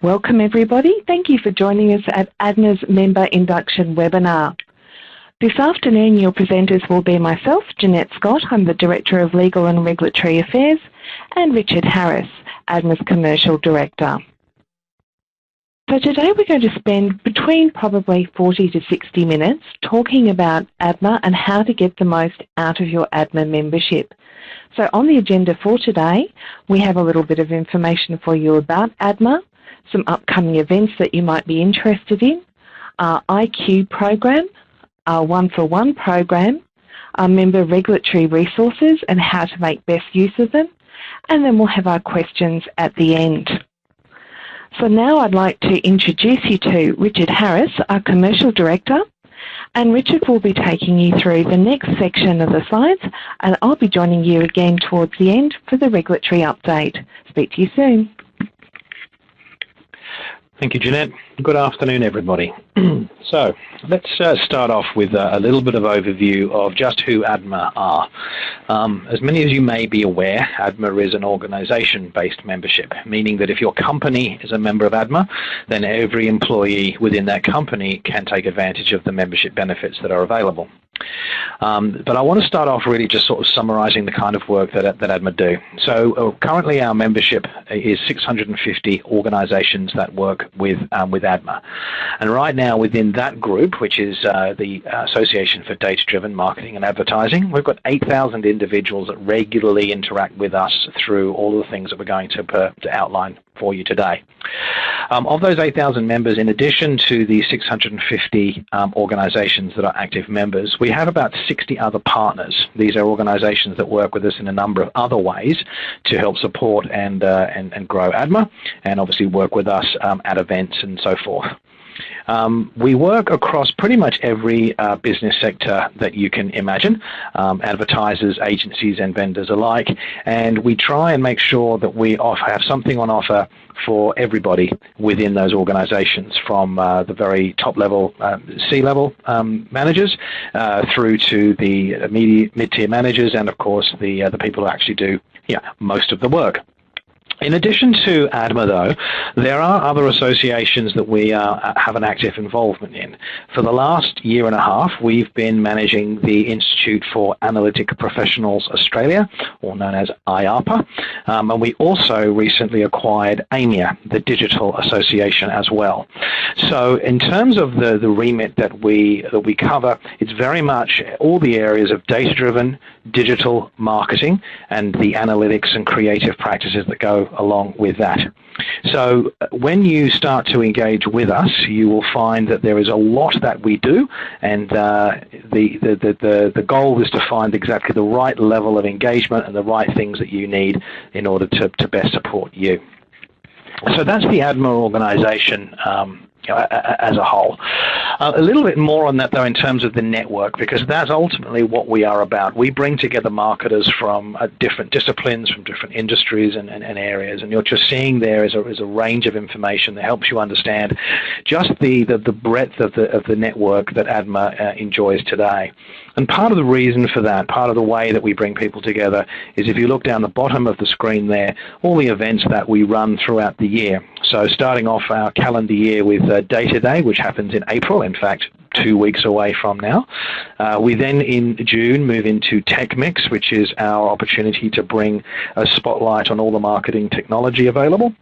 Welcome everybody. Thank you for joining us at ADMA's Member Induction webinar. This afternoon your presenters will be myself, Jeanette Scott, I'm the Director of Legal and Regulatory Affairs, and Richard Harris, ADMA's Commercial Director. So today we're going to spend between probably 40 to 60 minutes talking about ADMA and how to get the most out of your ADMA membership. So on the agenda for today, we have a little bit of information for you about ADMA, some upcoming events that you might be interested in, our IQ program, our one-for-one program, our member regulatory resources and how to make best use of them, and then we'll have our questions at the end. So now I'd like to introduce you to Richard Harris, our Commercial Director, and Richard will be taking you through the next section of the slides, and I'll be joining you again towards the end for the regulatory update. Speak to you soon. Thank you, Jeanette. Good afternoon, everybody. So let's start off with a little bit of overview of just who ADMA are. As many as you may be aware, ADMA is an organization-based membership, meaning that if your company is a member of ADMA, then every employee within that company can take advantage of the membership benefits that are available. But I want to start off really just sort of summarizing the kind of work that ADMA do. So currently our membership is 650 organizations that work with ADMA. And right now within that group, which is the Association for Data-Driven Marketing and Advertising, we've got 8,000 individuals that regularly interact with us through all of the things that we're going to outline for you today. Of those 8,000 members, in addition to the 650 organizations that are active members, we have about 60 other partners. These are organizations that work with us in a number of other ways to help support and grow ADMA, and obviously work with us at events and so forth. We work across pretty much every business sector that you can imagine, advertisers, agencies and vendors alike, and we try and make sure that we have something on offer for everybody within those organizations, from the very top level C-level managers through to the mid-tier managers, and of course the people who actually do most of the work. In addition to ADMA, though, there are other associations that we have an active involvement in. For the last year and a half, we've been managing the Institute for Analytic Professionals Australia, or known as IAPA, and we also recently acquired AMIA, the Digital Association, as well. So in terms of the remit that we cover, it's very much all the areas of data-driven, digital marketing, and the analytics and creative practices that go along with that. So when you start to engage with us, you will find that there is a lot that we do, and the goal is to find exactly the right level of engagement and the right things that you need in order to best support you. So that's the ADMA organization as a whole. A little bit more on that, though, in terms of the network, because that's ultimately what we are about. We bring together marketers from different disciplines, from different industries and areas, and what you're seeing there is a range of information that helps you understand just the breadth of the network that ADMA enjoys today. And part of the reason for that, part of the way that we bring people together, is if you look down the bottom of the screen there, all the events that we run throughout the year. So starting off our calendar year with Data Day, which happens in April, in fact 2 weeks away from now. We then in June move into Tech Mix, which is our opportunity to bring a spotlight on all the marketing technology available.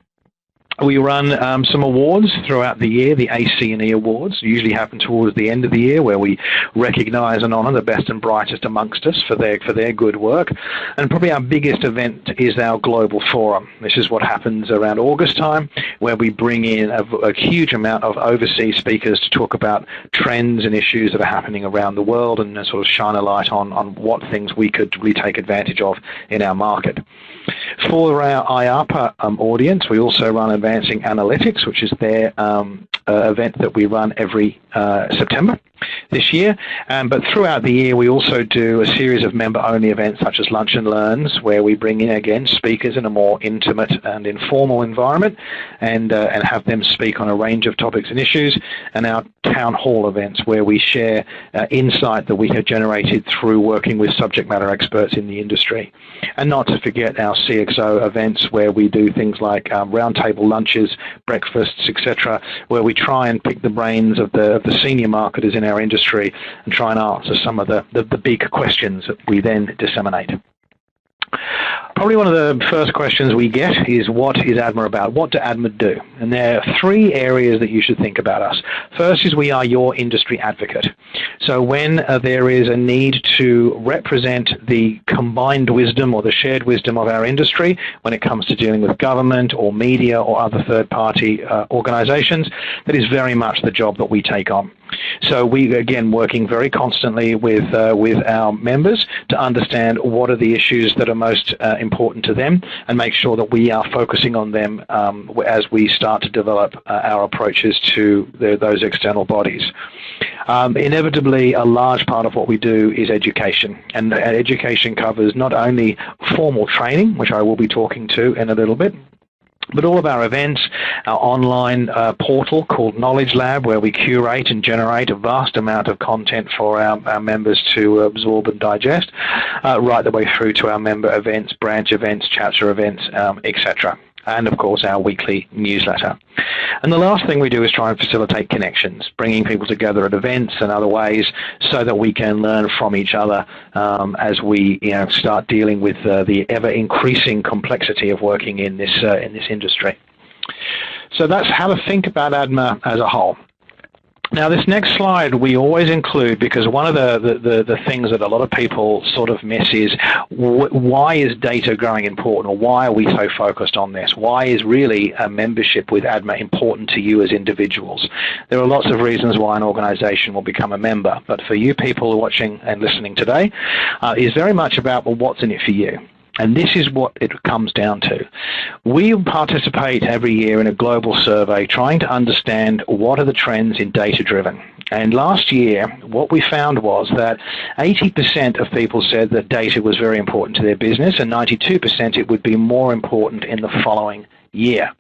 We run some awards throughout the year. The AC&E Awards usually happen towards the end of the year, where we recognize and honor the best and brightest amongst us for their good work. And probably our biggest event is our Global Forum. This is what happens around August time, where we bring in a huge amount of overseas speakers to talk about trends and issues that are happening around the world, and sort of shine a light on what things we could really take advantage of in our market. For our IAPA audience, we also run Advancing Analytics, which is their event that we run every September this year. But throughout the year, we also do a series of member-only events such as Lunch and Learns, where we bring in, again, speakers in a more intimate and informal environment and have them speak on a range of topics and issues, and our town hall events, where we share insight that we have generated through working with subject matter experts in the industry. And not to forget our CXO events, where we do things like roundtable lunches, breakfasts, etc., where we try and pick the brains of the senior marketers in our industry and try and answer some of the big questions that we then disseminate. Probably one of the first questions we get is, what is ADMA about? What do ADMA do? And there are three areas that you should think about us. First is we are your industry advocate. So when there is a need to represent the combined wisdom or the shared wisdom of our industry when it comes to dealing with government or media or other third-party organizations, that is very much the job that we take on. So we, again, working very constantly with our members to understand what are the issues that are most important to them and make sure that we are focusing on them as we start to develop our approaches to those external bodies. Inevitably, a large part of what we do is education, and education covers not only formal training, which I will be talking to in a little bit, but all of our events, our online portal called Knowledge Lab, where we curate and generate a vast amount of content for our members to absorb and digest, right the way through to our member events, branch events, chapter events, etc. And of course our weekly newsletter. And the last thing we do is try and facilitate connections, bringing people together at events and other ways so that we can learn from each other as we start dealing with the ever-increasing complexity of working in this industry. So that's how to think about ADMA as a whole. Now, this next slide we always include because one of the things that a lot of people sort of miss is why is data growing important, or why are we so focused on this? Why is really a membership with ADMA important to you as individuals? There are lots of reasons why an organization will become a member, but for you people watching and listening today, it's very much about, well, what's in it for you? And this is what it comes down to. We participate every year in a global survey trying to understand what are the trends in data-driven. And last year, what we found was that 80% of people said that data was very important to their business, and 92% it would be more important in the following year.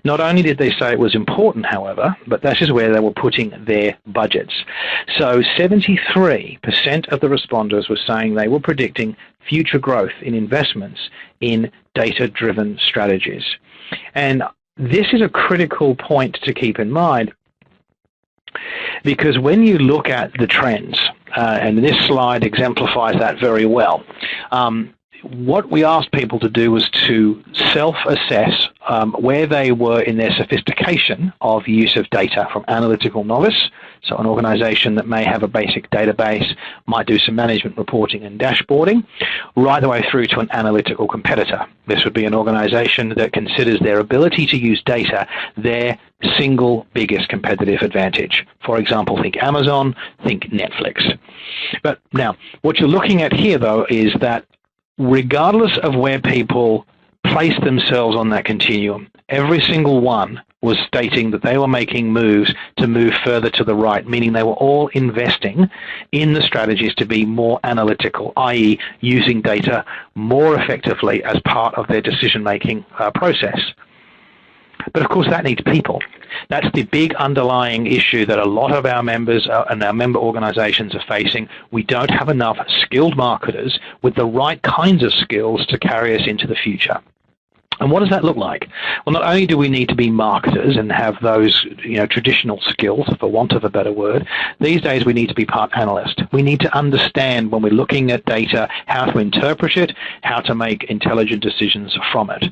Not only did they say it was important, however, but this is where they were putting their budgets. So 73% of the responders were saying they were predicting future growth in investments in data-driven strategies. And this is a critical point to keep in mind, because when you look at the trends, and this slide exemplifies that very well, what we asked people to do was to self-assess where they were in their sophistication of use of data, from analytical novice, so an organization that may have a basic database, might do some management reporting and dashboarding, right the way through to an analytical competitor. This would be an organization that considers their ability to use data their single biggest competitive advantage. For example, think Amazon, think Netflix. But now, what you're looking at here, though, is that regardless of where people place themselves on that continuum, every single one was stating that they were making moves to move further to the right, meaning they were all investing in the strategies to be more analytical, i.e. using data more effectively as part of their decision-making process. But of course that needs people. That's the big underlying issue that a lot of our members and our member organizations are facing. We don't have enough skilled marketers with the right kinds of skills to carry us into the future. And what does that look like? Well, not only do we need to be marketers and have those traditional skills, for want of a better word, these days we need to be part analyst. We need to understand when we're looking at data how to interpret it, how to make intelligent decisions from it.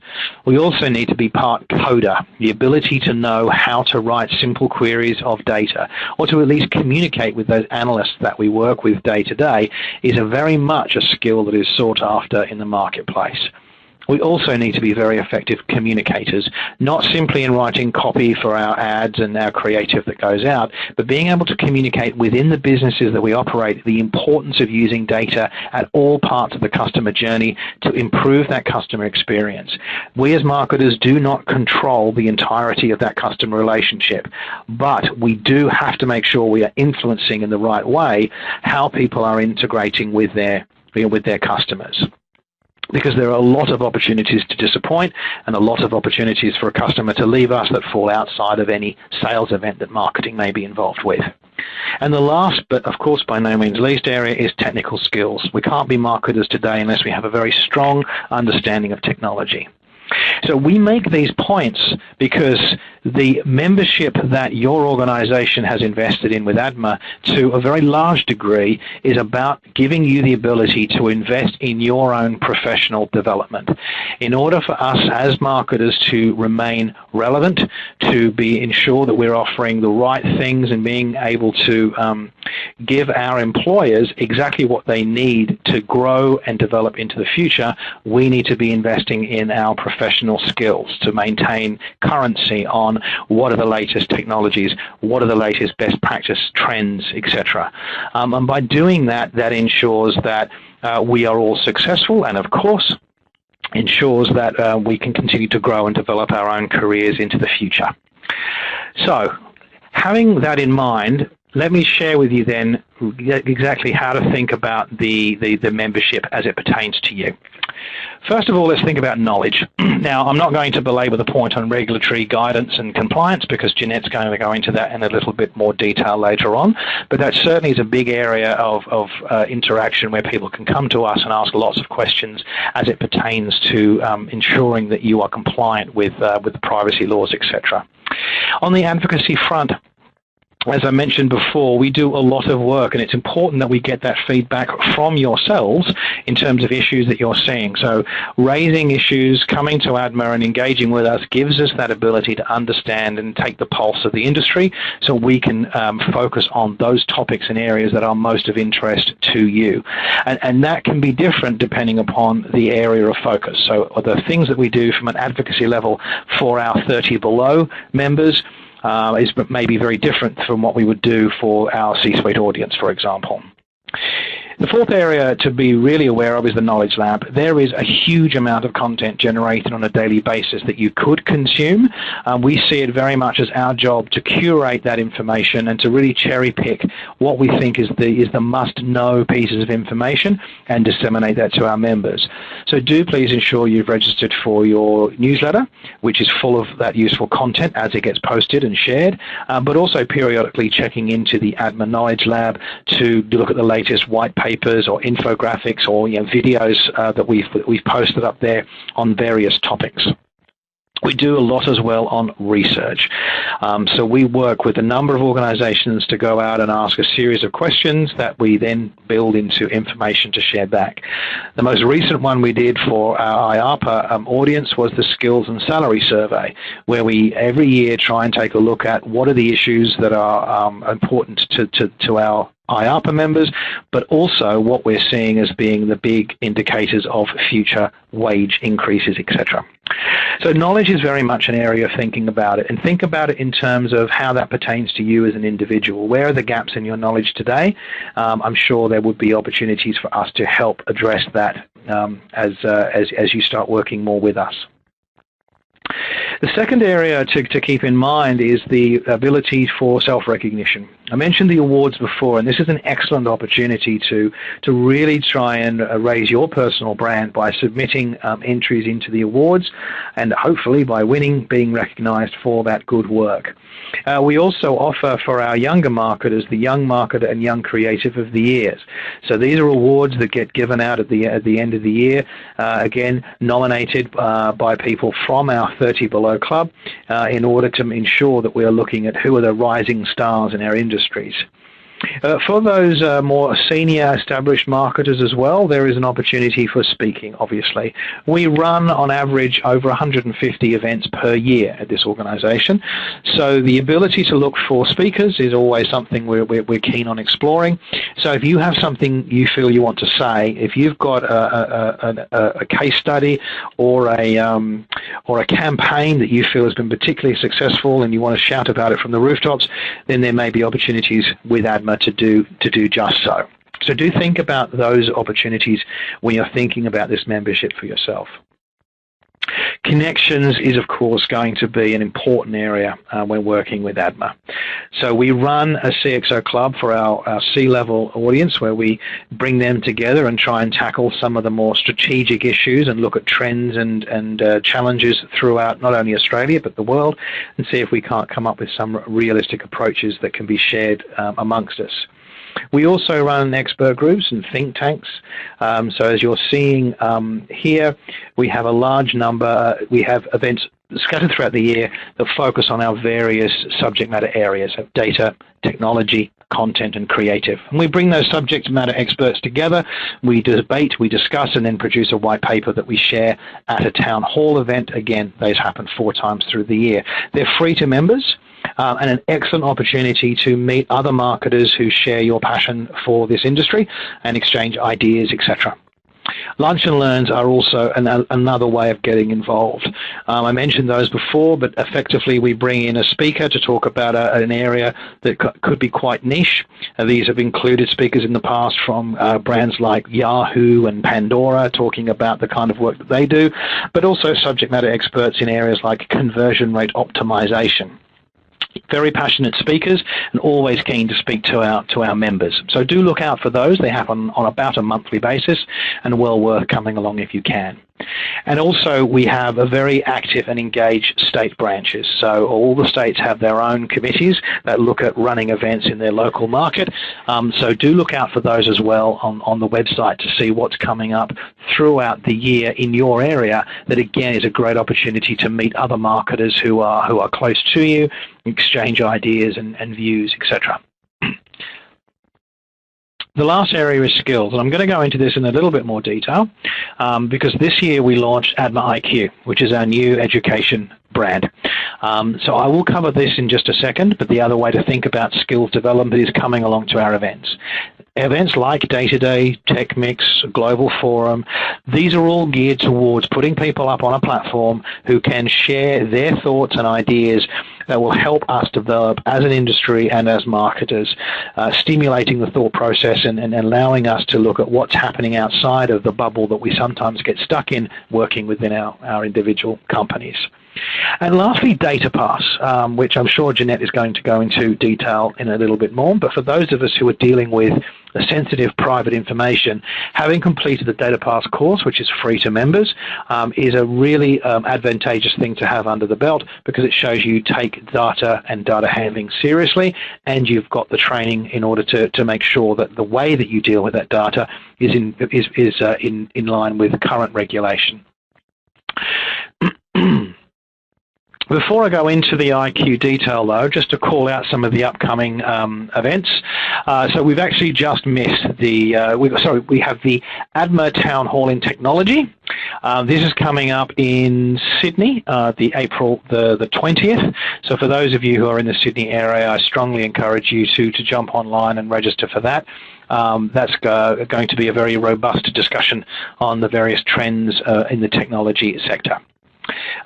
We also need to be part coder, the ability to know how to write simple queries of data, or to at least communicate with those analysts that we work with day to day is very much a skill that is sought after in the marketplace. We also need to be very effective communicators, not simply in writing copy for our ads and our creative that goes out, but being able to communicate within the businesses that we operate the importance of using data at all parts of the customer journey to improve that customer experience. We as marketers do not control the entirety of that customer relationship, but we do have to make sure we are influencing in the right way how people are integrating with their customers. Because there are a lot of opportunities to disappoint and a lot of opportunities for a customer to leave us that fall outside of any sales event that marketing may be involved with. And the last, but of course by no means least area, is technical skills. We can't be marketers today unless we have a very strong understanding of technology. So we make these points because the membership that your organization has invested in with ADMA, to a very large degree, is about giving you the ability to invest in your own professional development. In order for us as marketers to remain relevant, to ensure that we're offering the right things and being able to give our employers exactly what they need to grow and develop into the future, we need to be investing in our professional skills to maintain currency on what are the latest technologies, what are the latest best practice trends, etc. And by doing that, that ensures that we are all successful, and of course ensures that we can continue to grow and develop our own careers into the future. So having that in mind, let me share with you then exactly how to think about the membership as it pertains to you. First of all, let's think about knowledge. Now, I'm not going to belabor the point on regulatory guidance and compliance because Jeanette's going to go into that in a little bit more detail later on, but that certainly is a big area of interaction where people can come to us and ask lots of questions as it pertains to ensuring that you are compliant with the privacy laws, etc. On the advocacy front, as I mentioned before, we do a lot of work, and it's important that we get that feedback from yourselves in terms of issues that you're seeing. So raising issues, coming to ADMA and engaging with us gives us that ability to understand and take the pulse of the industry so we can focus on those topics and areas that are most of interest to you. And that can be different depending upon the area of focus. So the things that we do from an advocacy level for our 30 below members is maybe very different from what we would do for our C-suite audience, for example. The fourth area to be really aware of is the Knowledge Lab. There is a huge amount of content generated on a daily basis that you could consume. We see it very much as our job to curate that information and to really cherry pick what we think is the must-know pieces of information and disseminate that to our members. So do please ensure you've registered for your newsletter, which is full of that useful content as it gets posted and shared, but also periodically checking into the ADMA Knowledge Lab to look at the latest white papers or infographics or videos that we've posted up there on various topics. We do a lot as well on research. So we work with a number of organizations to go out and ask a series of questions that we then build into information to share back. The most recent one we did for our IARPA audience was the Skills and Salary Survey, where we every year try and take a look at what are the issues that are important to our IARPA members, but also what we're seeing as being the big indicators of future wage increases, etc. So knowledge is very much an area of thinking about it, and think about it in terms of how that pertains to you as an individual. Where are the gaps in your knowledge today? I'm sure there would be opportunities for us to help address that as you start working more with us. The second area to keep in mind is the ability for self-recognition. I mentioned the awards before, and this is an excellent opportunity to really try and raise your personal brand by submitting entries into the awards, and hopefully by winning, being recognized for that good work. We also offer for our younger marketers the Young Marketer and Young Creative of the Years. So these are awards that get given out at the end of the year, again nominated by people from our 30 Below Club in order to ensure that we are looking at who are the rising stars in our industries. For those more senior established marketers as well, there is an opportunity for speaking, obviously. We run on average over 150 events per year at this organization. So the ability to look for speakers is always something we're keen on exploring. So if you have something you feel you want to say, if you've got a case study or a campaign that you feel has been particularly successful and you want to shout about it from the rooftops, then there may be opportunities with ADMA to do just so. So do think about those opportunities when you're thinking about this membership for yourself. Connections is, of course, going to be an important area when working with ADMA. So we run a CXO club for our C-level audience where we bring them together and try and tackle some of the more strategic issues and look at trends and challenges throughout not only Australia but the world, and see if we can't come up with some realistic approaches that can be shared amongst us. We also run expert groups and think tanks. So as you're seeing here, we have a large number, we have events scattered throughout the year that focus on our various subject matter areas of data, technology, content, and creative. And we bring those subject matter experts together, we debate, we discuss, and then produce a white paper that we share at a town hall event. Again, those happen 4 times through the year. They're free to members. And an excellent opportunity to meet other marketers who share your passion for this industry and exchange ideas, etc. Lunch and learns are also another way of getting involved. I mentioned those before, but effectively we bring in a speaker to talk about an area that could be quite niche. These have included speakers in the past from brands like Yahoo and Pandora, talking about the kind of work that they do, but also subject matter experts in areas like conversion rate optimization. Very passionate speakers and always keen to speak to our members. So do look out for those. They happen on about a monthly basis and well worth coming along if you can. And also we have a very active and engaged state branches. So all the states have their own committees that look at running events in their local market. So do look out for those as well on the website to see what's coming up throughout the year in your area. That again is a great opportunity to meet other marketers who are close to you, exchange ideas and views, etc. The last area is skills, and I'm going to go into this in a little bit more detail because this year we launched ADMA IQ, which is our new education brand. So I will cover this in just a second, but the other way to think about skills development is coming along to our events. Events like Data Day, Tech Mix, Global Forum, these are all geared towards putting people up on a platform who can share their thoughts and ideas that will help us develop as an industry and as marketers, stimulating the thought process and allowing us to look at what's happening outside of the bubble that we sometimes get stuck in working within our individual companies. And lastly, Data Pass, which I'm sure Jeanette is going to go into detail in a little bit more. But for those of us who are dealing with sensitive private information, having completed the Data Pass course, which is free to members, is a really advantageous thing to have under the belt because it shows you take data and data handling seriously, and you've got the training in order to make sure that the way that you deal with that data is in line with current regulation. Before I go into the IQ detail, though, just to call out some of the upcoming events. So we've actually just missed we have the ADMA Town Hall in Technology. This is coming up in Sydney, April the 20th. So for those of you who are in the Sydney area, I strongly encourage you to jump online and register for that. That's going to be a very robust discussion on the various trends in the technology sector.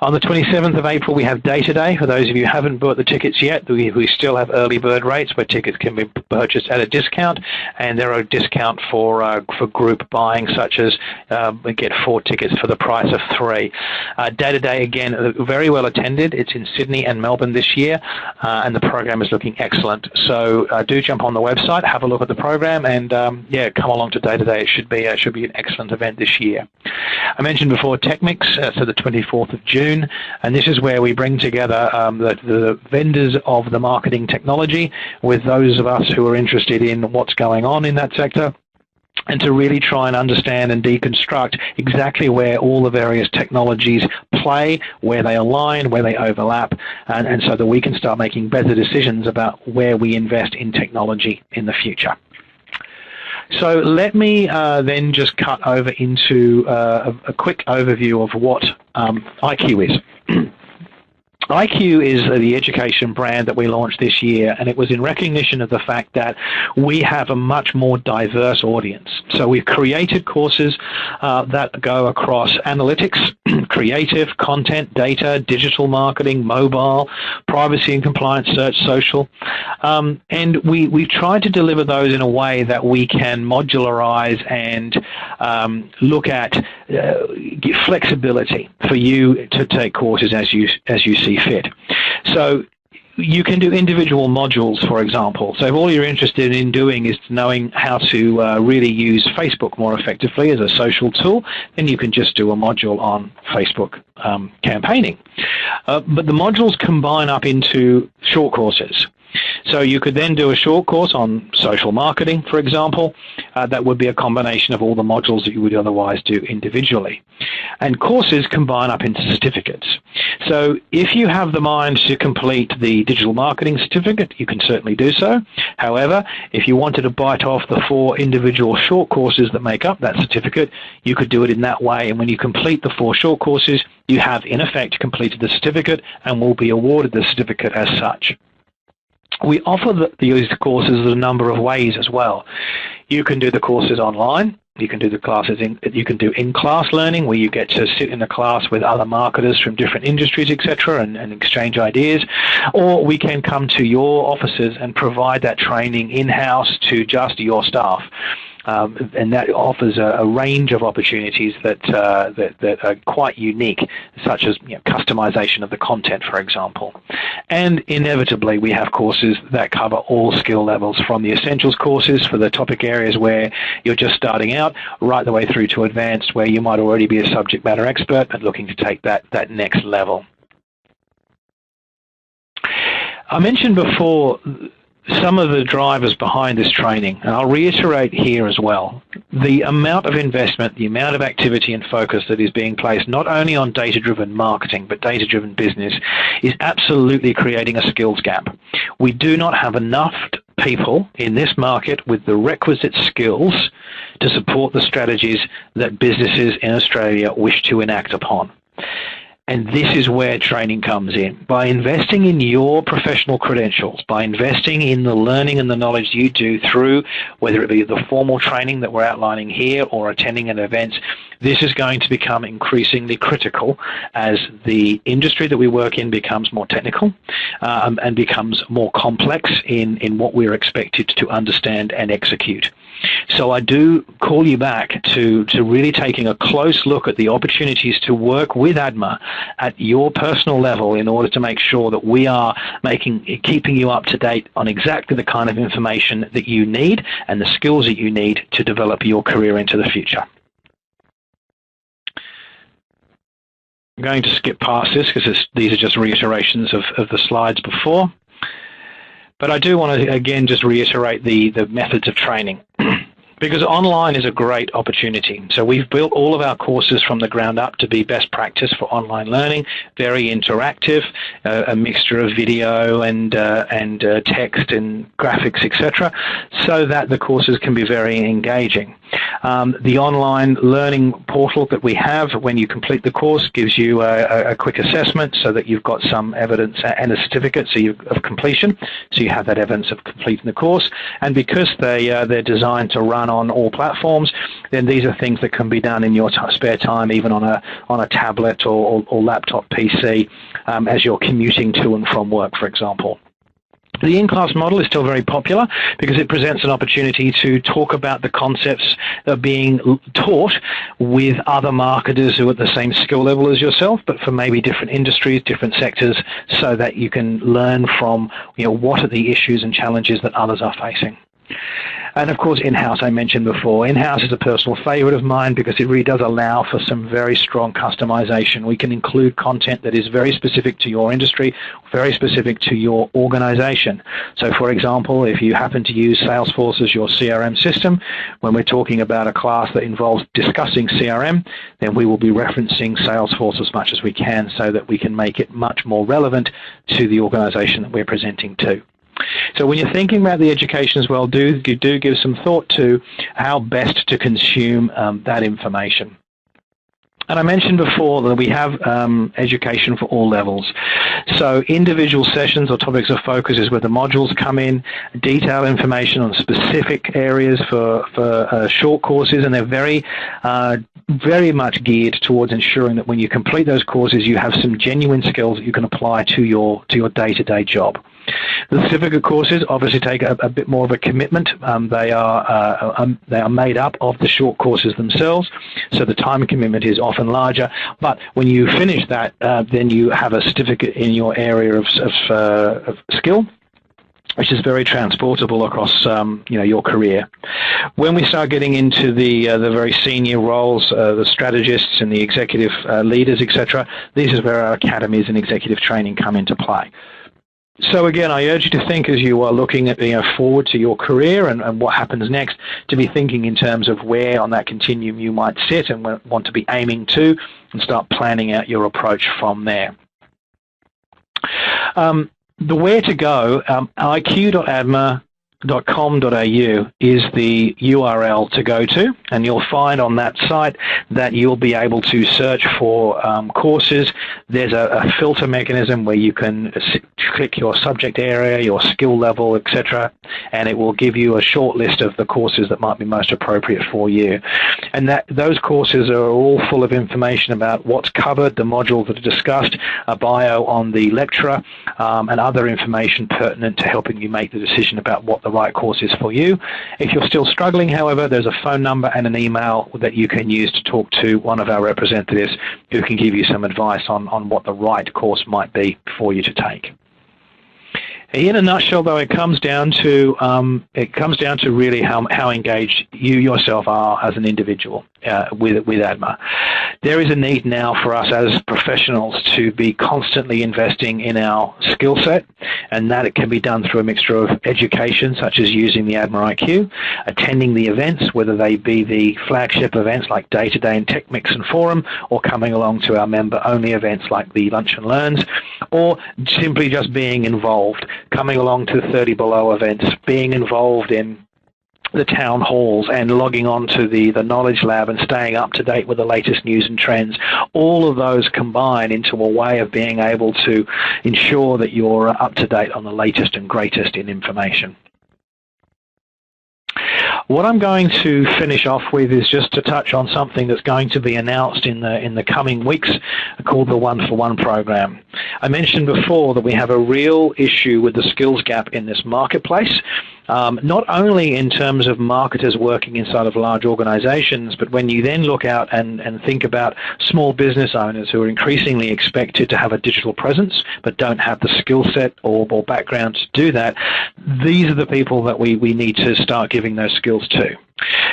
On the 27th of April, we have Data Day. For those of you who haven't bought the tickets yet, we still have early bird rates where tickets can be purchased at a discount, and there are a discount for group buying, such as get 4 tickets for the price of 3. Data Day, again, very well attended. It's in Sydney and Melbourne this year, and the program is looking excellent. So do jump on the website, have a look at the program, and yeah, come along to Data Day. It should be an excellent event this year. I mentioned before Tech Mix, so the 24th of June, and this is where we bring together the vendors of the marketing technology with those of us who are interested in what's going on in that sector, and to really try and understand and deconstruct exactly where all the various technologies play, where they align, where they overlap, and so that we can start making better decisions about where we invest in technology in the future. So let me then just cut over into a quick overview of what IQ is. IQ is the education brand that we launched this year, and it was in recognition of the fact that we have a much more diverse audience. So we've created courses that go across analytics, creative, content, data, digital marketing, mobile, privacy and compliance, search, social. And we've tried to deliver those in a way that we can modularize and look at flexibility for you to take courses as you see fit. So you can do individual modules, for example. So if all you're interested in doing is knowing how to really use Facebook more effectively as a social tool, then you can just do a module on Facebook campaigning. But the modules combine up into short courses. So you could then do a short course on social marketing, for example. That would be a combination of all the modules that you would otherwise do individually. And courses combine up into certificates. So if you have the mind to complete the digital marketing certificate, you can certainly do so. However, if you wanted to bite off the 4 individual short courses that make up that certificate, you could do it in that way. And when you complete the 4 short courses, you have in effect completed the certificate and will be awarded the certificate as such. We offer these courses in a number of ways as well. You can do the courses online. You can do the classes you can do in-class learning, where you get to sit in a class with other marketers from different industries, etc., and exchange ideas. Or we can come to your offices and provide that training in-house to just your staff. And that offers a range of opportunities that are quite unique, such as customization of the content, for example. And inevitably, we have courses that cover all skill levels, from the essentials courses for the topic areas where you're just starting out, right the way through to advanced, where you might already be a subject matter expert but looking to take that next level. I mentioned before some of the drivers behind this training, and I'll reiterate here as well. The amount of investment, the amount of activity and focus that is being placed not only on data-driven marketing but data-driven business is absolutely creating a skills gap. We do not have enough people in this market with the requisite skills to support the strategies that businesses in Australia wish to enact upon. And this is where training comes in. By investing in your professional credentials, by investing in the learning and the knowledge you do through, whether it be the formal training that we're outlining here or attending an event, this is going to become increasingly critical as the industry that we work in becomes more technical and becomes more complex in what we're expected to understand and execute. So I do call you back to really taking a close look at the opportunities to work with ADMA at your personal level in order to make sure that we are keeping you up to date on exactly the kind of information that you need and the skills that you need to develop your career into the future. I'm going to skip past this because these are just reiterations of the slides before. But I do want to, again, just reiterate the methods of training. Because online is a great opportunity. So we've built all of our courses from the ground up to be best practice for online learning, very interactive, a mixture of video and text and graphics, etc., so that the courses can be very engaging. The online learning portal that we have, when you complete the course, gives you a quick assessment so that you've got some evidence and a certificate of completion, so you have that evidence of completing the course. And because they're designed to run on all platforms, then these are things that can be done in your spare time, even on a tablet or laptop PC, as you're commuting to and from work, for example. The in-class model is still very popular because it presents an opportunity to talk about the concepts that are being taught with other marketers who are at the same skill level as yourself, but for maybe different industries, different sectors, so that you can learn from what are the issues and challenges that others are facing. And of course, in-house, I mentioned before. In-house is a personal favorite of mine because it really does allow for some very strong customization. We can include content that is very specific to your industry, very specific to your organization. So for example, if you happen to use Salesforce as your CRM system, when we're talking about a class that involves discussing CRM, then we will be referencing Salesforce as much as we can so that we can make it much more relevant to the organization that we're presenting to. So when you're thinking about the education as well, do give some thought to how best to consume that information. And I mentioned before that we have education for all levels. So individual sessions or topics of focus is where the modules come in, detailed information on specific areas for short courses, and they're very much geared towards ensuring that when you complete those courses, you have some genuine skills that you can apply to your day-to-day job. The certificate courses obviously take a bit more of a commitment. They are made up of the short courses themselves, so the time commitment is often larger. But when you finish that, then you have a certificate in your area of skill, which is very transportable across your career. When we start getting into the very senior roles, the strategists and the executive leaders, etc., these is where our academies and executive training come into play. So again, I urge you to think as you are looking at forward to your career and what happens next, to be thinking in terms of where on that continuum you might sit and want to be aiming to, and start planning out your approach from there. The where to go, iq.adma.com.au is the URL to go to, and you'll find on that site that you'll be able to search for courses. There's a filter mechanism where you can click your subject area, your skill level, etc., and it will give you a short list of the courses that might be most appropriate for you. And those courses are all full of information about what's covered, the modules that are discussed, a bio on the lecturer, and other information pertinent to helping you make the decision about what the right course is for you. If you're still struggling, however, there's a phone number and an email that you can use to talk to one of our representatives who can give you some advice on what the right course might be for you to take. In a nutshell, though, it comes down to really how engaged you yourself are as an individual with ADMA. There is a need now for us as professionals to be constantly investing in our skill set, and that it can be done through a mixture of education, such as using the ADMA IQ, attending the events, whether they be the flagship events like Day-to-Day and Tech Mix and Forum, or coming along to our member-only events like the Lunch and Learns, or simply just being involved, coming along to 30 Below events, being involved in the town halls and logging on to the Knowledge Lab and staying up to date with the latest news and trends. All of those combine into a way of being able to ensure that you're up to date on the latest and greatest in information. What I'm going to finish off with is just to touch on something that's going to be announced in the coming weeks, called the One-for-One program. I mentioned before that we have a real issue with the skills gap in this marketplace. Not only in terms of marketers working inside of large organizations, but when you then look out and think about small business owners who are increasingly expected to have a digital presence but don't have the skill set or background to do that, these are the people that we need to start giving those skills to.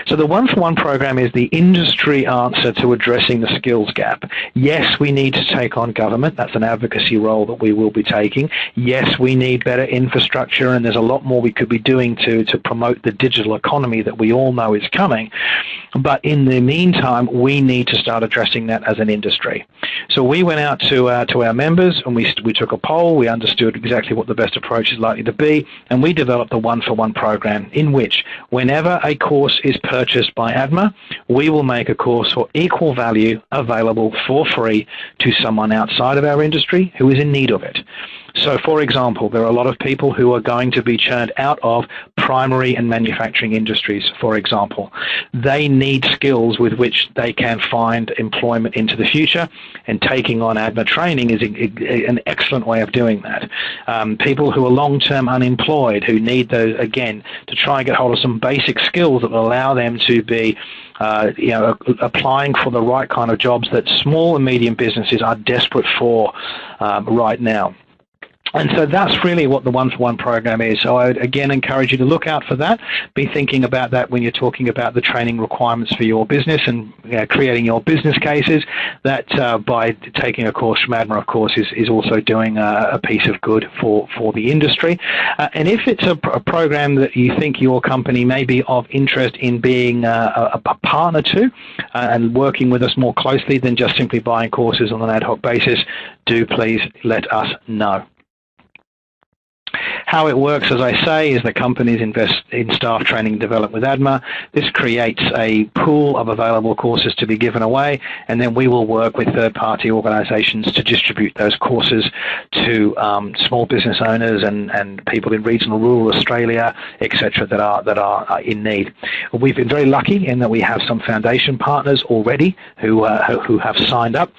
So the One-for-One program is the industry answer to addressing the skills gap. Yes, we need to take on government. That's an advocacy role that we will be taking. Yes, we need better infrastructure, and there's a lot more we could be doing to promote the digital economy that we all know is coming. But in the meantime, we need to start addressing that as an industry. So we went out to our members, and we took a poll. We understood exactly what the best approach is likely to be, and we developed the One-for-One program, in which whenever a course is purchased by ADMA, we will make a course for equal value available for free to someone outside of our industry who is in need of it. So, for example, there are a lot of people who are going to be churned out of primary and manufacturing industries, for example. They need skills with which they can find employment into the future, and taking on ADMA training is an excellent way of doing that. People who are long-term unemployed, who need those, again, to try and get hold of some basic skills that will allow them to be applying for the right kind of jobs that small and medium businesses are desperate for right now. And so that's really what the One-for-One program is. So I would again encourage you to look out for that. Be thinking about that when you're talking about the training requirements for your business and creating your business cases. That by taking a course from ADMA, of course, is also doing a piece of good for the industry. And if it's a program that you think your company may be of interest in being a partner to and working with us more closely than just simply buying courses on an ad hoc basis, do please let us know. How it works, as I say, is that companies invest in staff training and development with ADMA. This creates a pool of available courses to be given away, and then we will work with third-party organizations to distribute those courses to small business owners and people in regional rural Australia, etc., that are in need. We've been very lucky in that we have some foundation partners already who have signed up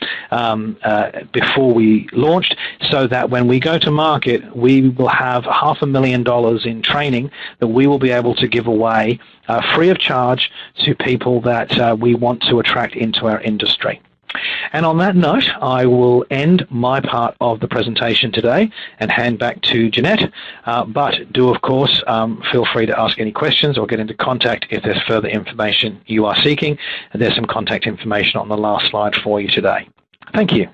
before we launched, so that when we go to market, we will have $500,000 in training that we will be able to give away free of charge to people that we want to attract into our industry. And on that note, I will end my part of the presentation today and hand back to Jeanette. But do, of course, feel free to ask any questions or get into contact if there's further information you are seeking. And there's some contact information on the last slide for you today. Thank you.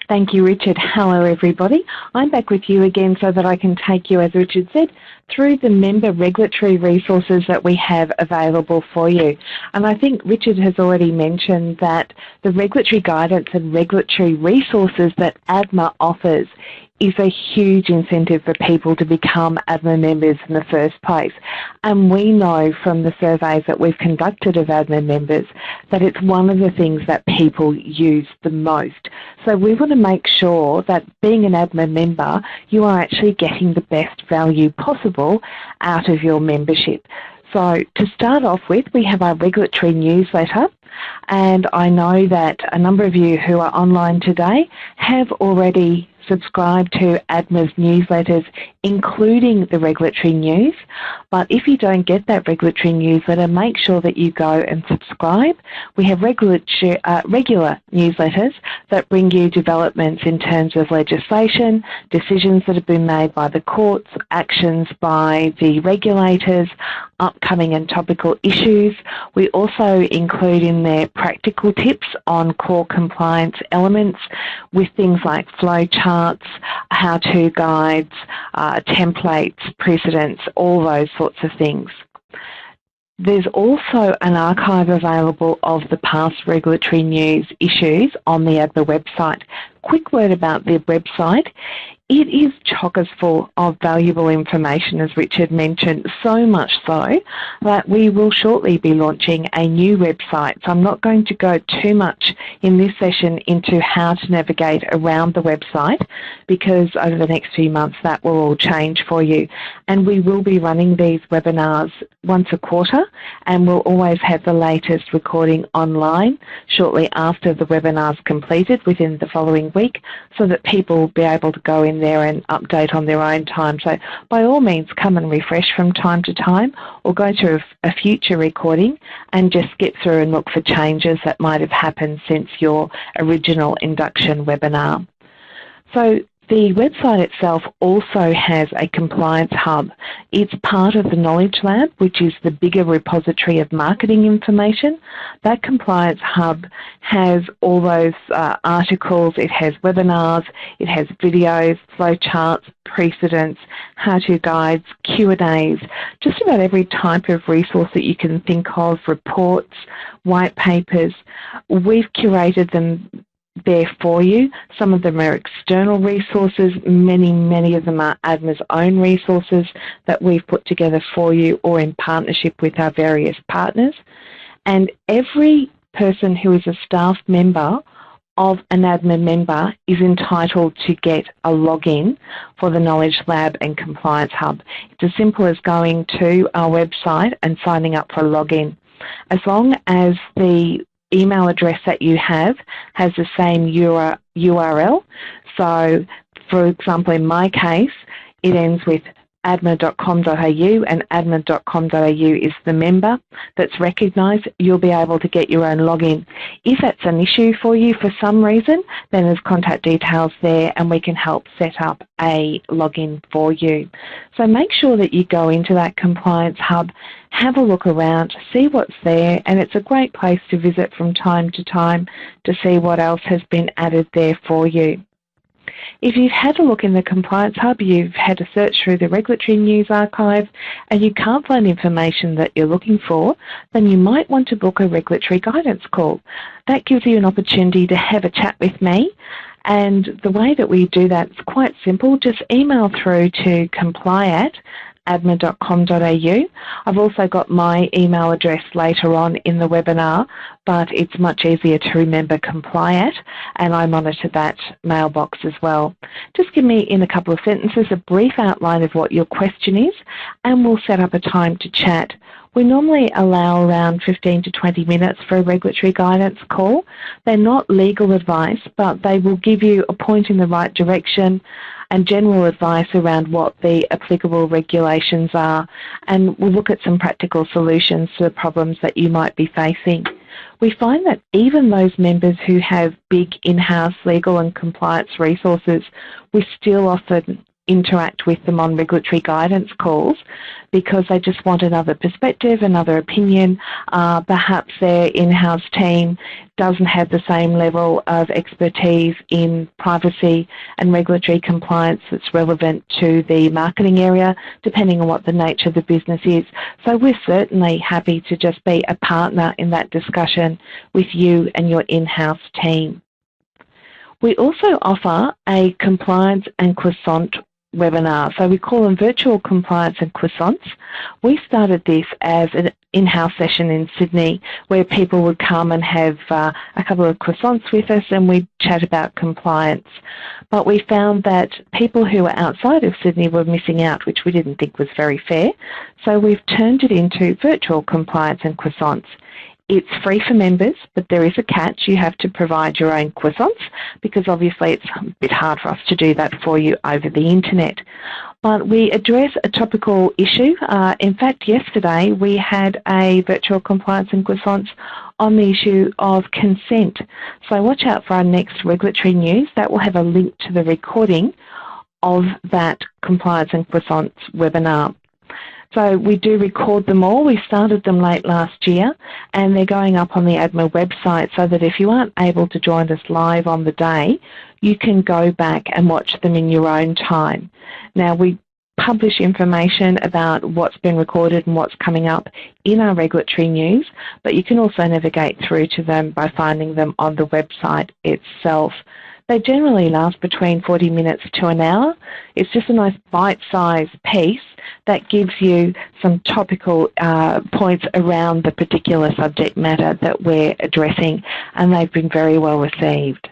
Thank you, Richard. Hello, everybody. I'm back with you again so that I can take you, as Richard said, through the member regulatory resources that we have available for you. And I think Richard has already mentioned that the regulatory guidance and regulatory resources that ADMA offers is a huge incentive for people to become ADMA members in the first place. And we know from the surveys that we've conducted of ADMA members that it's one of the things that people use the most. So we want to make sure that being an ADMA member, you are actually getting the best value possible out of your membership. So to start off with, we have our regulatory newsletter, and I know that a number of you who are online today have already subscribe to ADMA's newsletters, including the regulatory news. But if you don't get that regulatory newsletter, make sure that you go and subscribe. We have regular newsletters that bring you developments in terms of legislation, decisions that have been made by the courts, actions by the regulators, upcoming and topical issues. We also include in there practical tips on core compliance elements with things like flowcharts, how-to guides, templates, precedents, all those sorts of things. There's also an archive available of the past regulatory news issues on the ADMA website. Quick word about the website. It is chockers full of valuable information, as Richard mentioned, so much so that we will shortly be launching a new website. So I'm not going to go too much in this session into how to navigate around the website, because over the next few months that will all change for you. And we will be running these webinars once a quarter, and we'll always have the latest recording online shortly after the webinar's completed within the following week, so that people will be able to go in there and update on their own time. So by all means, come and refresh from time to time, or go to a future recording and just skip through and look for changes that might have happened since your original induction webinar. So the website itself also has a compliance hub. It's part of the Knowledge Lab, which is the bigger repository of marketing information. That compliance hub has all those articles, it has webinars, it has videos, flowcharts, precedents, how-to guides, Q&As, just about every type of resource that you can think of, reports, white papers. We've curated them there for you. Some of them are external resources, many of them are ADMA's own resources that we've put together for you or in partnership with our various partners. And every person who is a staff member of an ADMA member is entitled to get a login for the Knowledge Lab and Compliance Hub. It's as simple as going to our website and signing up for a login. As long as the email address that you have has the same URL. So, for example, in my case, it ends with adma.com.au, and adma.com.au is the member that's recognised. You'll be able to get your own login. If that's an issue for you for some reason, then there's contact details there and we can help set up a login for you. So make sure that you go into that compliance hub, have a look around, see what's there, and it's a great place to visit from time to time to see what else has been added there for you. If you've had a look in the Compliance Hub, you've had a search through the Regulatory News Archive, and you can't find information that you're looking for, then you might want to book a regulatory guidance call. That gives you an opportunity to have a chat with me, and the way that we do that is quite simple. Just email through to comply@adma.com.au. I've also got my email address later on in the webinar, but it's much easier to remember comply@, and I monitor that mailbox as well. Just give me, in a couple of sentences, a brief outline of what your question is, and we'll set up a time to chat. We normally allow around 15 to 20 minutes for a regulatory guidance call. They're not legal advice, but they will give you a point in the right direction and general advice around what the applicable regulations are, and we'll look at some practical solutions to the problems that you might be facing. We find that even those members who have big in-house legal and compliance resources, we still often interact with them on regulatory guidance calls because they just want another perspective, another opinion. Perhaps their in-house team doesn't have the same level of expertise in privacy and regulatory compliance that's relevant to the marketing area, depending on what the nature of the business is. So we're certainly happy to just be a partner in that discussion with you and your in-house team. We also offer a compliance and croissant webinar. So we call them virtual compliance and croissants. We started this as an in-house session in Sydney where people would come and have a couple of croissants with us and we'd chat about compliance. But we found that people who were outside of Sydney were missing out, which we didn't think was very fair. So we've turned it into virtual compliance and croissants. It's free for members, but there is a catch. You have to provide your own croissants because obviously it's a bit hard for us to do that for you over the internet. But we address a topical issue. In fact, yesterday we had a virtual compliance and croissants on the issue of consent. So watch out for our next regulatory news. That will have a link to the recording of that compliance and croissants webinar. So we do record them all. We started them late last year and they're going up on the ADMA website so that if you aren't able to join us live on the day, you can go back and watch them in your own time. Now we publish information about what's been recorded and what's coming up in our regulatory news, but you can also navigate through to them by finding them on the website itself. They generally last between 40 minutes to an hour. It's just a nice bite-sized piece that gives you some topical points around the particular subject matter that we're addressing, and they've been very well received.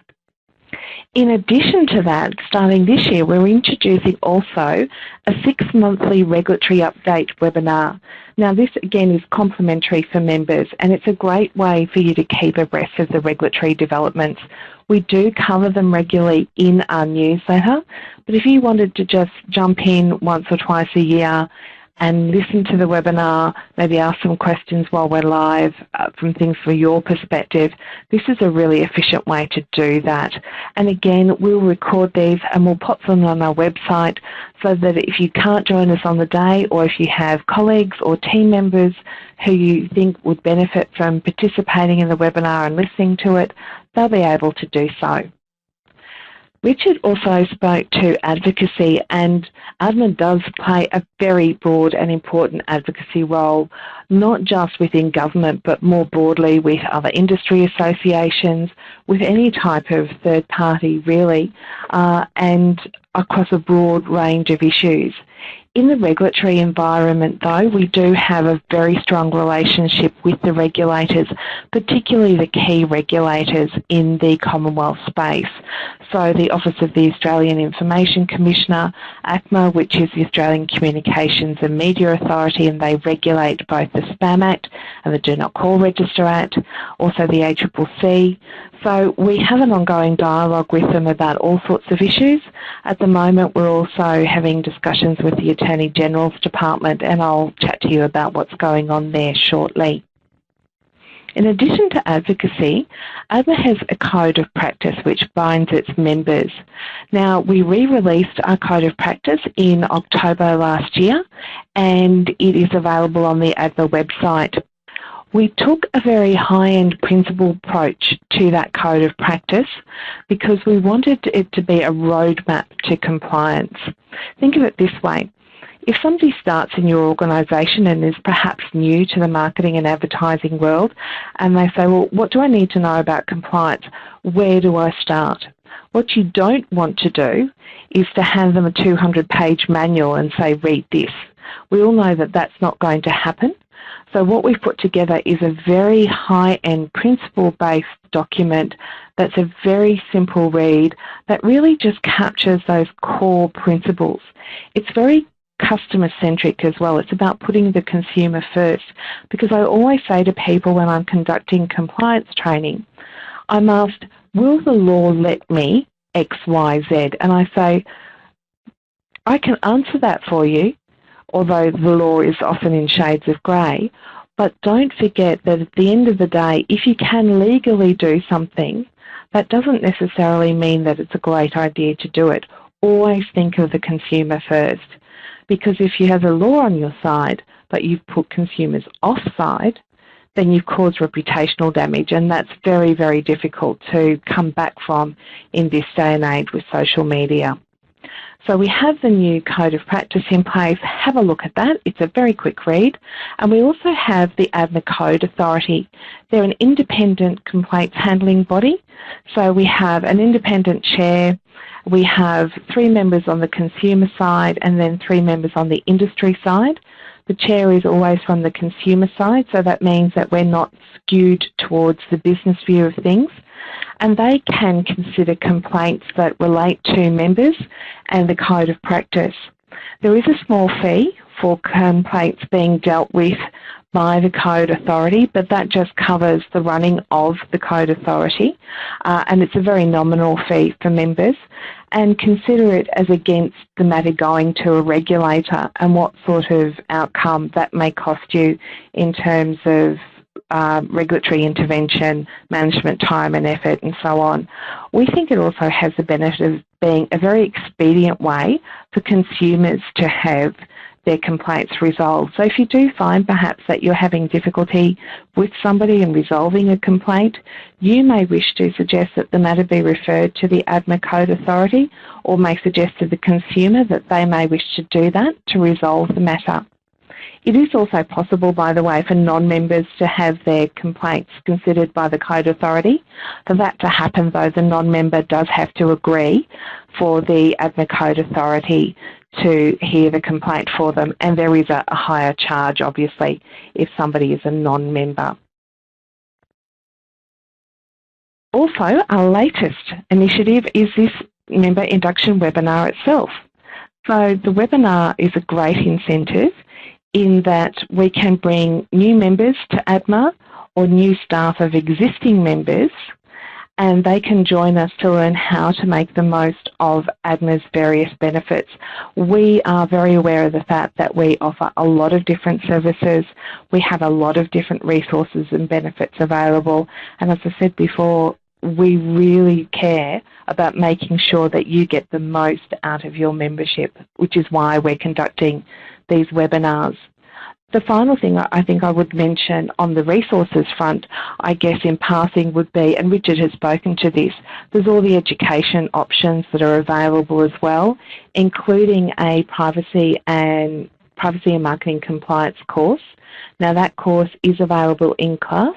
In addition to that, starting this year, we're introducing also a 6-monthly regulatory update webinar. Now this again is complimentary for members and it's a great way for you to keep abreast of the regulatory developments. We do cover them regularly in our newsletter, but if you wanted to just jump in once or twice a year and listen to the webinar, maybe ask some questions while we're live from things from your perspective, this is a really efficient way to do that. And again, we'll record these and we'll pop them on our website so that if you can't join us on the day or if you have colleagues or team members who you think would benefit from participating in the webinar and listening to it, they'll be able to do so. Richard also spoke to advocacy, and ADMA does play a very broad and important advocacy role, not just within government, but more broadly with other industry associations, with any type of third party really, and across a broad range of issues. In the regulatory environment though, we do have a very strong relationship with the regulators, particularly the key regulators in the Commonwealth space. So the Office of the Australian Information Commissioner, ACMA, which is the Australian Communications and Media Authority, and they regulate both the Spam Act and the Do Not Call Register Act, also the ACCC. So we have an ongoing dialogue with them about all sorts of issues. At the moment, we're also having discussions with the Attorney General's Department, and I'll chat to you about what's going on there shortly. In addition to advocacy, ADMA has a code of practice which binds its members. Now, we re-released our code of practice in October last year, and it is available on the ADMA website. We took a very high-end principle approach to that code of practice because we wanted it to be a roadmap to compliance. Think of it this way. If somebody starts in your organisation and is perhaps new to the marketing and advertising world and they say, well, what do I need to know about compliance? Where do I start? What you don't want to do is to hand them a 200-page manual and say, read this. We all know that that's not going to happen. So what we've put together is a very high-end principle-based document that's a very simple read that really just captures those core principles. It's very customer-centric as well. It's about putting the consumer first, because I always say to people when I'm conducting compliance training, I'm asked, will the law let me X, Y, Z? And I say, I can answer that for you, although the law is often in shades of grey, but don't forget that at the end of the day, if you can legally do something, that doesn't necessarily mean that it's a great idea to do it, always think of the consumer first, because if you have a law on your side but you've put consumers offside, then you've caused reputational damage, and that's very, very difficult to come back from in this day and age with social media. So we have the new Code of Practice in place. Have a look at that. It's a very quick read. And we also have the ADMA Code Authority. They're an independent complaints handling body. So we have an independent chair. We have 3 members on the consumer side and then 3 members on the industry side. The chair is always from the consumer side, so that means that we're not skewed towards the business view of things. And they can consider complaints that relate to members and the Code of Practice. There is a small fee for complaints being dealt with by the Code Authority, but that just covers the running of the Code Authority, and it's a very nominal fee for members. And consider it as against the matter going to a regulator and what sort of outcome that may cost you in terms of regulatory intervention, management time and effort and so on. We think it also has the benefit of being a very expedient way for consumers to have their complaints resolved. So if you do find perhaps that you're having difficulty with somebody in resolving a complaint, you may wish to suggest that the matter be referred to the ADMA Code Authority, or may suggest to the consumer that they may wish to do that to resolve the matter. It is also possible, by the way, for non-members to have their complaints considered by the Code Authority. For that to happen, though, the non-member does have to agree for the ADMA Code Authority to hear the complaint for them, and there is a higher charge, obviously, if somebody is a non-member. Also, our latest initiative is this member induction webinar itself. So the webinar is a great incentive in that we can bring new members to ADMA or new staff of existing members, and they can join us to learn how to make the most of ADMA's various benefits. We are very aware of the fact that we offer a lot of different services. We have a lot of different resources and benefits available, and as I said before, we really care about making sure that you get the most out of your membership, which is why we're conducting these webinars. The final thing I think I would mention on the resources front, I guess in passing, would be, and Richard has spoken to this, there's all the education options that are available as well, including a privacy and marketing compliance course. Now that course is available in class,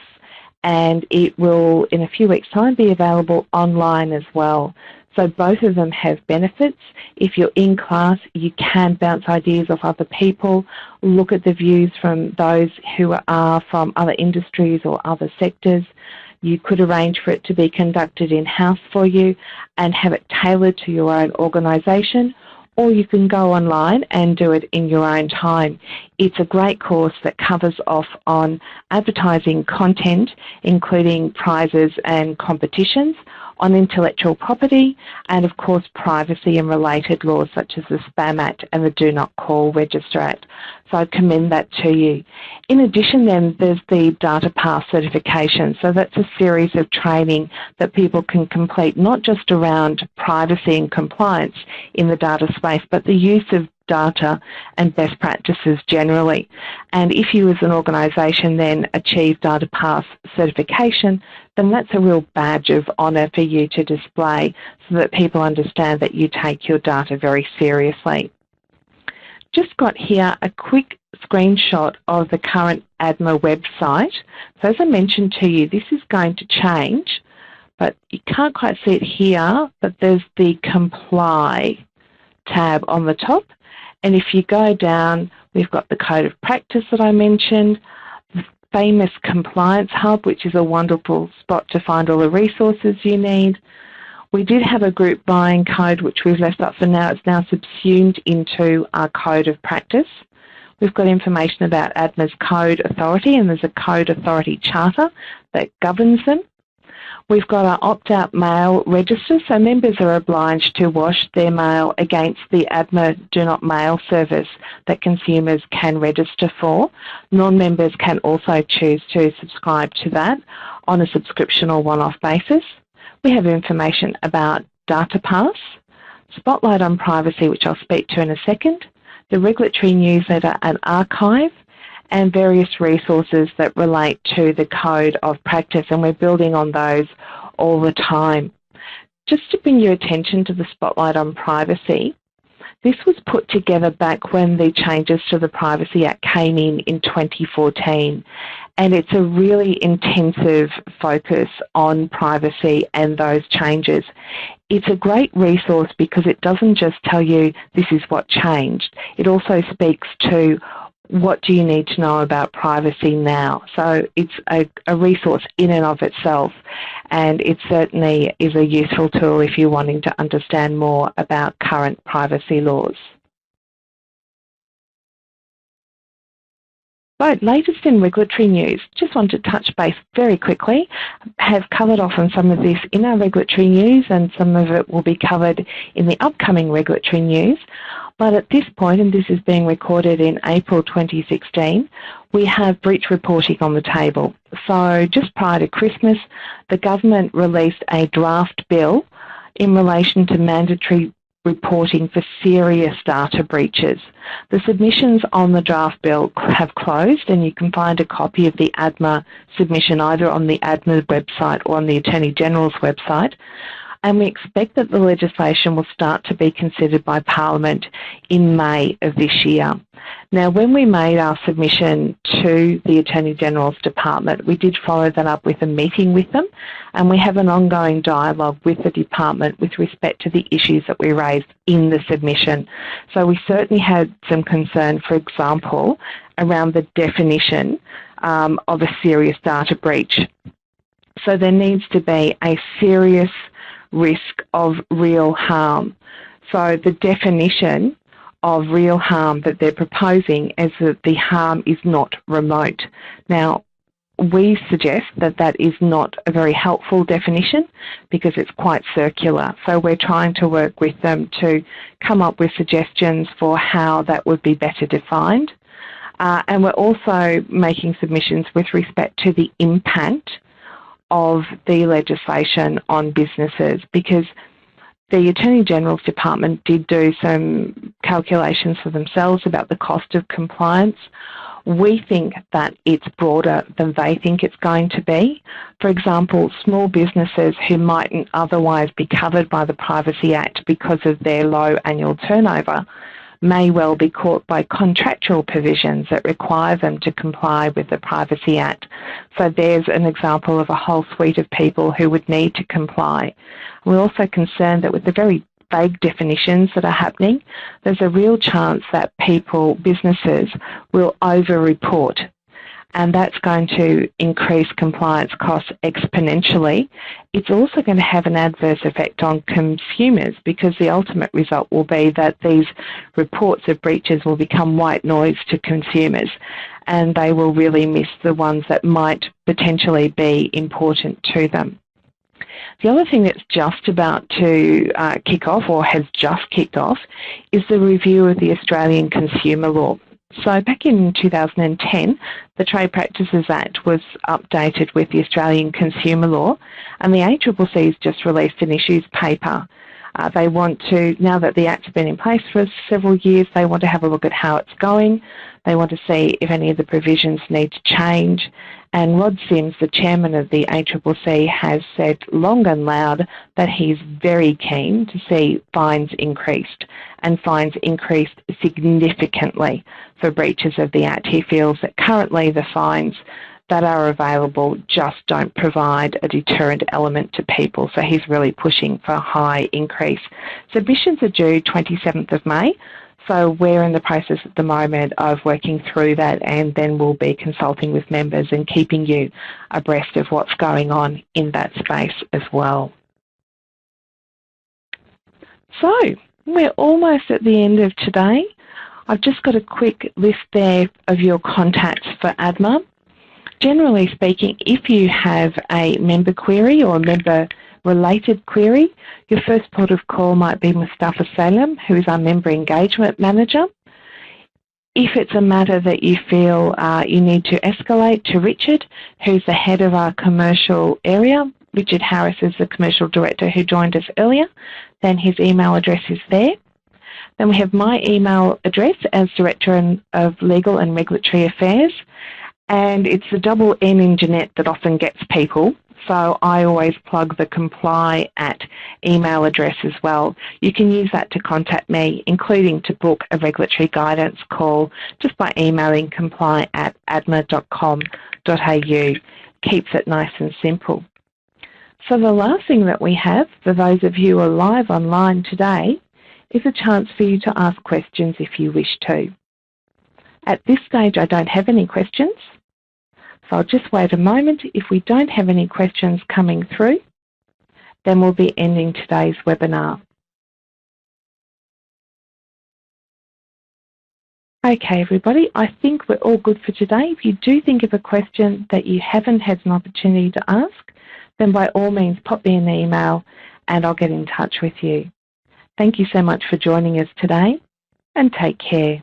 and it will, in a few weeks' time, be available online as well. So both of them have benefits. If you're in class, you can bounce ideas off other people, look at the views from those who are from other industries or other sectors. You could arrange for it to be conducted in-house for you and have it tailored to your own organisation, or you can go online and do it in your own time. It's a great course that covers off on advertising content, including prizes and competitions, on intellectual property, and of course privacy and related laws such as the Spam Act and the Do Not Call Register Act. So I commend that to you. In addition then, there's the Data Pass certification. So that's a series of training that people can complete, not just around privacy and compliance in the data space, but the use of data and best practices generally. And if you as an organisation then achieve Data Pass certification, then that's a real badge of honour for you to display so that people understand that you take your data very seriously. Just got here a quick screenshot of the current ADMA website. So as I mentioned to you, this is going to change, but you can't quite see it here, but there's the Comply tab on the top. And if you go down, we've got the Code of Practice that I mentioned, the famous Compliance Hub, which is a wonderful spot to find all the resources you need. We did have a group buying code, which we've left up for now. It's now subsumed into our Code of Practice. We've got information about ADMA's Code Authority, and there's a Code Authority Charter that governs them. We've got our opt-out mail register, so members are obliged to wash their mail against the ADMA Do Not Mail service that consumers can register for. Non-members can also choose to subscribe to that on a subscription or one-off basis. We have information about Data Pass. Spotlight on Privacy, which I'll speak to in a second, the regulatory newsletter and archive, and various resources that relate to the code of practice, and we're building on those all the time. Just to bring your attention to the Spotlight on Privacy, this was put together back when the changes to the Privacy Act came in 2014, and it's a really intensive focus on privacy and those changes. It's a great resource because it doesn't just tell you this is what changed, it also speaks to what do you need to know about privacy now. So it's a resource in and of itself, and it certainly is a useful tool if you're wanting to understand more about current privacy laws. So, latest in regulatory news, just want to touch base very quickly. Have covered off on some of this in our regulatory news, and some of it will be covered in the upcoming regulatory news. But at this point, and this is being recorded in April 2016, we have breach reporting on the table. So just prior to Christmas, the government released a draft bill in relation to mandatory reporting for serious data breaches. The submissions on the draft bill have closed, and you can find a copy of the ADMA submission either on the ADMA website or on the Attorney General's website. And we expect that the legislation will start to be considered by Parliament in May of this year. Now, when we made our submission to the Attorney General's Department, we did follow that up with a meeting with them, and we have an ongoing dialogue with the Department with respect to the issues that we raised in the submission. So we certainly had some concern, for example, around the definition of a serious data breach. So there needs to be a serious risk of real harm. So the definition of real harm that they're proposing is that the harm is not remote. Now, we suggest that that is not a very helpful definition because it's quite circular. So we're trying to work with them to come up with suggestions for how that would be better defined. And we're also making submissions with respect to the impact of the legislation on businesses, because the Attorney General's Department did do some calculations for themselves about the cost of compliance. We think that it's broader than they think it's going to be. For example, small businesses who mightn't otherwise be covered by the Privacy Act because of their low annual turnover may well be caught by contractual provisions that require them to comply with the Privacy Act. So there's an example of a whole suite of people who would need to comply. We're also concerned that with the very vague definitions that are happening, there's a real chance that businesses will over-report, and that's going to increase compliance costs exponentially. It's also going to have an adverse effect on consumers because the ultimate result will be that these reports of breaches will become white noise to consumers, and they will really miss the ones that might potentially be important to them. The other thing that's just about to kick off, or has just kicked off, is the review of the Australian Consumer Law. So back in 2010, the Trade Practices Act was updated with the Australian Consumer Law, and the ACCC has just released an issues paper. They want to, now that the Act's been in place for several years, they want to have a look at how it's going. They want to see if any of the provisions need to change. And Rod Sims, the chairman of the ACCC, has said long and loud that he's very keen to see fines increased, and fines increased significantly for breaches of the Act. He feels that currently the fines that are available just don't provide a deterrent element to people, so he's really pushing for a high increase. Submissions are due 27th of May, so we're in the process at the moment of working through that, and then we'll be consulting with members and keeping you abreast of what's going on in that space as well. So we're almost at the end of today. I've just got a quick list there of your contacts for ADMA. Generally speaking, if you have a member query or a member-related query, your first port of call might be Mustafa Salem, who is our Member Engagement Manager. If it's a matter that you feel you need to escalate to Richard, who's the head of our commercial area, Richard Harris is the Commercial Director who joined us earlier, then his email address is there. Then we have my email address as Director of Legal and Regulatory Affairs, and it's the double N in Jeanette that often gets people, so I always plug the comply at email address as well. You can use that to contact me, including to book a regulatory guidance call just by emailing comply@adma.com.au. Keeps it nice and simple. So the last thing that we have, for those of you who are live online today, is a chance for you to ask questions if you wish to. At this stage, I don't have any questions, so I'll just wait a moment. If we don't have any questions coming through, then we'll be ending today's webinar. Okay, everybody, I think we're all good for today. If you do think of a question that you haven't had an opportunity to ask, then by all means pop me an email and I'll get in touch with you. Thank you so much for joining us today, and take care.